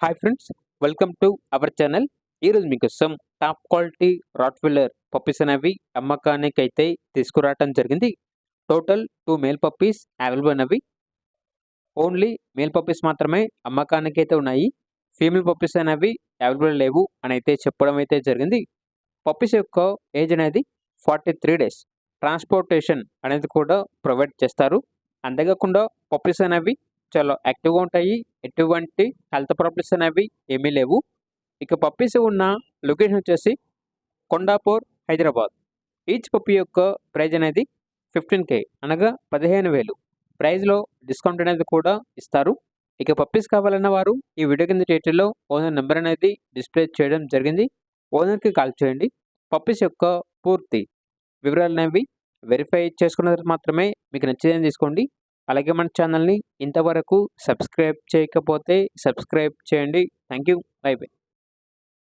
Hi friends, welcome to our channel. ఈరోజు మీకోసం top quality Rottweiler puppies అనేవి అమ్మకానికైతే తీసుకురావటం జరిగింది. టోటల్ 2 మేల్ పప్పీస్ అవైలబుల్ అనేవి. ఓన్లీ మేల్ పప్పీస్ మాత్రమే అమ్మకానికైతే ఉన్నాయి. ఫీమేల్ పప్పీస్ అనేవి అవైలబుల్ లేవు అనైతే చెప్పడం అయితే జరిగింది. పప్పీస్ యొక్క ఏజ్ అనేది 43 డేస్. ట్రాన్స్‌పోర్టేషన్ అనేది కూడా ప్రొవైడ్ చేస్తారు. అంతేకాకుండా పప్పీస్ అనేవి చాలా యాక్టివ్‌గా ఉంటాయి. ఎటువంటి హెల్త్ ప్రాబ్లమ్స్ అనేవి ఏమీ లేవు. ఇక పప్పీస్ ఉన్న లొకేషన్ వచ్చేసి కొండాపూర్, హైదరాబాద్. ఈచ్ పప్పీ యొక్క ప్రైజ్ అనేది 15,000 అనగా 15,000. ప్రైజ్‌లో డిస్కౌంట్ అనేది కూడా ఇస్తారు. ఇక పప్పీస్ కావాలన్న వారు ఈ వీడియో కింద టైటిల్‌లో ఓనర్ నెంబర్ అనేది డిస్‌ప్లే చేయడం జరిగింది. ఓనర్‌కి కాల్ చేయండి. పప్పీస్ యొక్క పూర్తి వివరాలనేవి వెరిఫై చేసుకున్న తర్వాత మాత్రమే మీకు నచ్చేదని తీసుకోండి. అలాగే మన ఛానల్‌ని ఇంతవరకు సబ్స్క్రైబ్ చేయకపోతే సబ్స్క్రైబ్ చేయండి. Thank you. By by.